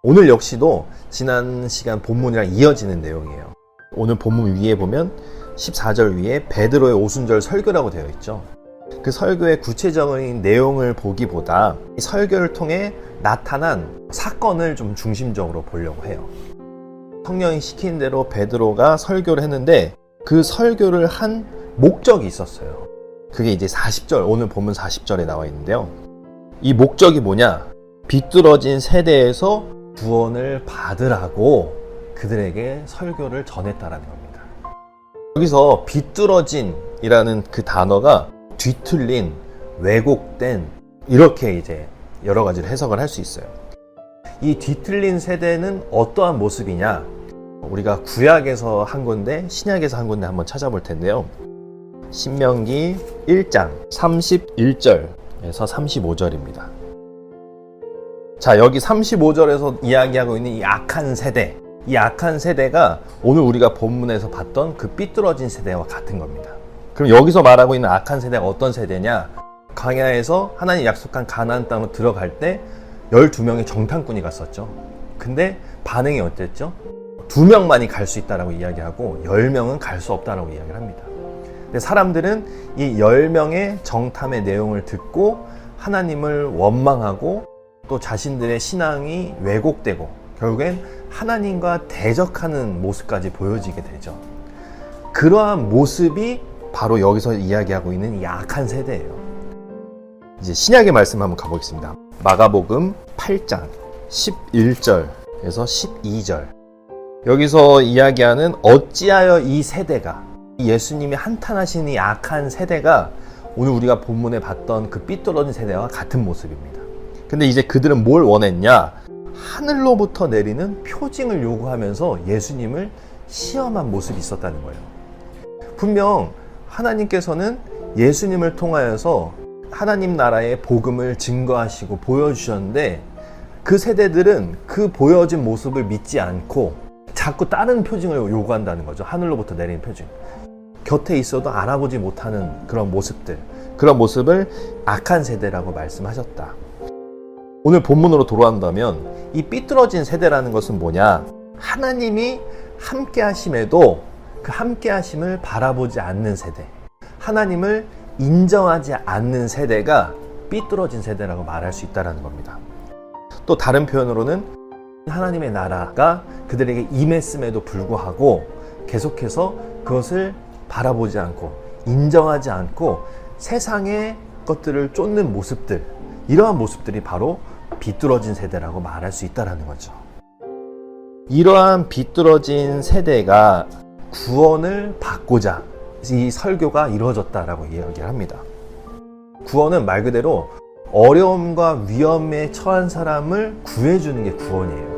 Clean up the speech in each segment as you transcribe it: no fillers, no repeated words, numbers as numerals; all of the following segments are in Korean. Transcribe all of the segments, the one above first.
오늘 역시도 지난 시간 본문이랑 이어지는 내용이에요. 오늘 본문 위에 보면 14절 위에 베드로의 오순절 설교라고 되어 있죠. 그 설교의 구체적인 내용을 보기보다 이 설교를 통해 나타난 사건을 좀 중심적으로 보려고 해요. 성령이 시킨 대로 베드로가 설교를 했는데 그 설교를 한 목적이 있었어요. 그게 이제 40절, 오늘 본문 40절에 나와 있는데요. 이 목적이 뭐냐? 비뚤어진 세대에서 구원을 받으라고 그들에게 설교를 전했다라는 겁니다. 여기서 비뚤어진이라는 그 단어가 뒤틀린, 왜곡된 이렇게 이제 여러 가지로 해석을 할 수 있어요. 이 뒤틀린 세대는 어떠한 모습이냐? 우리가 구약에서 한 건데 신약에서 한 건데 한번 찾아볼 텐데요. 신명기 1장 31절에서 35절입니다. 자, 여기 35절에서 이야기하고 있는 이 악한 세대, 이 악한 세대가 오늘 우리가 본문에서 봤던 그 삐뚤어진 세대와 같은 겁니다. 그럼 여기서 말하고 있는 악한 세대가 어떤 세대냐? 광야에서 하나님 약속한 가나안 땅으로 들어갈 때 12명의 정탐꾼이 갔었죠. 근데 반응이 어땠죠? 2명만이 갈 수 있다라고 이야기하고 10명은 갈 수 없다라고 이야기를 합니다. 근데 사람들은 이 10명의 정탐의 내용을 듣고 하나님을 원망하고 또 자신들의 신앙이 왜곡되고 결국엔 하나님과 대적하는 모습까지 보여지게 되죠. 그러한 모습이 바로 여기서 이야기하고 있는 이 악한 세대예요. 이제 신약의 말씀 한번 가보겠습니다. 마가복음 8장 11절에서 12절. 여기서 이야기하는 어찌하여 이 세대가, 예수님이 한탄하시는 이 악한 세대가 오늘 우리가 본문에 봤던 그 삐뚤어진 세대와 같은 모습입니다. 근데 이제 그들은 뭘 원했냐? 하늘로부터 내리는 표징을 요구하면서 예수님을 시험한 모습이 있었다는 거예요. 분명 하나님께서는 예수님을 통하여서 하나님 나라의 복음을 증거하시고 보여주셨는데 그 세대들은 그 보여진 모습을 믿지 않고 자꾸 다른 표징을 요구한다는 거죠. 하늘로부터 내리는 표징. 곁에 있어도 알아보지 못하는 그런 모습들, 그런 모습을 악한 세대라고 말씀하셨다. 오늘 본문으로 돌아온다면 이 삐뚤어진 세대라는 것은 뭐냐? 하나님이 함께 하심에도 그 함께 하심을 바라보지 않는 세대, 하나님을 인정하지 않는 세대가 삐뚤어진 세대라고 말할 수 있다는 겁니다. 또 다른 표현으로는 하나님의 나라가 그들에게 임했음에도 불구하고 계속해서 그것을 바라보지 않고 인정하지 않고 세상의 것들을 쫓는 모습들, 이러한 모습들이 바로 비뚤어진 세대라고 말할 수 있다는 거죠. 이러한 비뚤어진 세대가 구원을 받고자 이 설교가 이루어졌다라고 이야기를 합니다. 구원은 말 그대로 어려움과 위험에 처한 사람을 구해주는 게 구원이에요.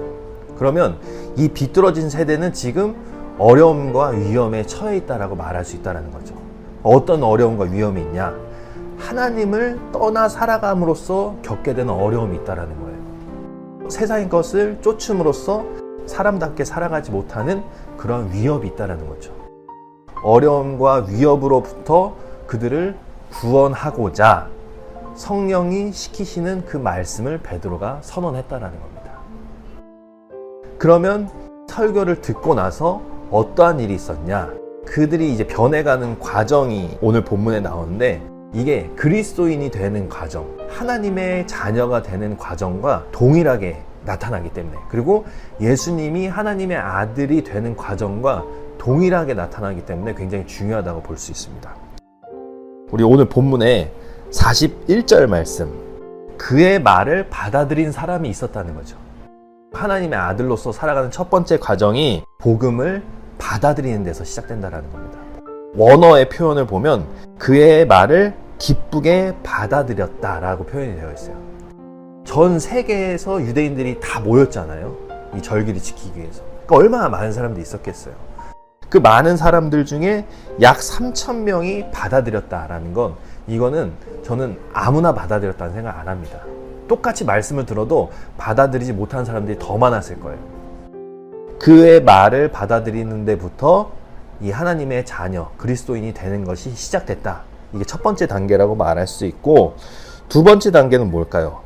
그러면 이 비뚤어진 세대는 지금 어려움과 위험에 처해 있다라고 말할 수 있다는 거죠. 어떤 어려움과 위험이 있냐? 하나님을 떠나 살아감으로써 겪게 되는 어려움이 있다는 거예요. 세상의 것을 쫓음으로써 사람답게 살아가지 못하는 그런 위협이 있다는 거죠. 어려움과 위협으로부터 그들을 구원하고자 성령이 시키시는 그 말씀을 베드로가 선언했다는 겁니다. 그러면 설교를 듣고 나서 어떠한 일이 있었냐? 그들이 이제 변해가는 과정이 오늘 본문에 나오는데 이게 그리스도인이 되는 과정, 하나님의 자녀가 되는 과정과 동일하게 나타나기 때문에, 그리고 예수님이 하나님의 아들이 되는 과정과 동일하게 나타나기 때문에 굉장히 중요하다고 볼 수 있습니다. 우리 오늘 본문에 41절 말씀, 그의 말을 받아들인 사람이 있었다는 거죠. 하나님의 아들로서 살아가는 첫 번째 과정이 복음을 받아들이는 데서 시작된다는 겁니다. 원어의 표현을 보면 그의 말을 기쁘게 받아들였다라고 표현이 되어 있어요. 전 세계에서 유대인들이 다 모였잖아요. 이 절기를 지키기 위해서. 그러니까 얼마나 많은 사람들이 있었겠어요. 그 많은 사람들 중에 약 3,000명이 받아들였다라는 건, 이거는 저는 아무나 받아들였다는 생각 안 합니다. 똑같이 말씀을 들어도 받아들이지 못한 사람들이 더 많았을 거예요. 그의 말을 받아들이는 데부터 이 하나님의 자녀, 그리스도인이 되는 것이 시작됐다. 이게 첫 번째 단계라고 말할 수 있고, 두 번째 단계는 뭘까요?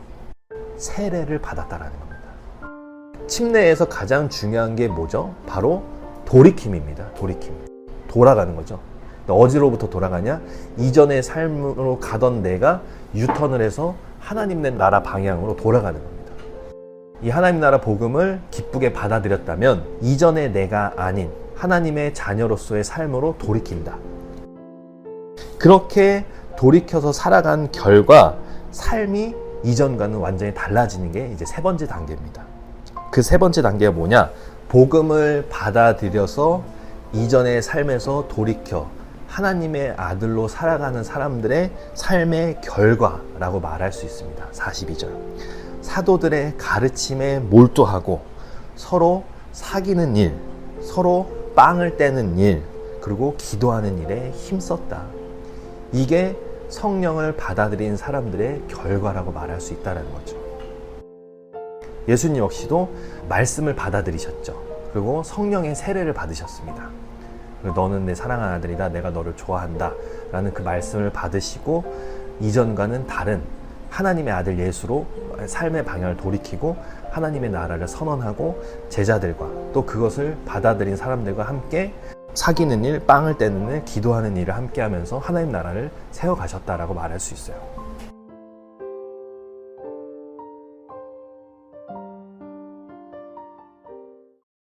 세례를 받았다라는 겁니다. 침례에서 가장 중요한 게 뭐죠? 바로 돌이킴입니다. 돌이킴. 돌아가는 거죠. 어디로부터 돌아가냐? 이전의 삶으로 가던 내가 유턴을 해서 하나님 나라 방향으로 돌아가는 겁니다. 이 하나님 나라 복음을 기쁘게 받아들였다면 이전의 내가 아닌 하나님의 자녀로서의 삶으로 돌이킨다. 그렇게 돌이켜서 살아간 결과 삶이 이전과는 완전히 달라지는 게 이제 세 번째 단계입니다. 그 세 번째 단계가 뭐냐? 복음을 받아들여서 이전의 삶에서 돌이켜 하나님의 아들로 살아가는 사람들의 삶의 결과라고 말할 수 있습니다. 42절. 사도들의 가르침에 몰두하고 서로 사귀는 일, 서로 빵을 떼는 일, 그리고 기도하는 일에 힘썼다. 이게 성령을 받아들인 사람들의 결과라고 말할 수 있다는 거죠. 예수님 역시도 말씀을 받아들이셨죠. 그리고 성령의 세례를 받으셨습니다. 너는 내 사랑하는 아들이다, 내가 너를 좋아한다 라는 그 말씀을 받으시고 이전과는 다른 하나님의 아들 예수로 삶의 방향을 돌이키고 하나님의 나라를 선언하고 제자들과 또 그것을 받아들인 사람들과 함께 사귀는 일, 빵을 떼는 일, 기도하는 일을 함께 하면서 하나님 나라를 세워가셨다라고 말할 수 있어요.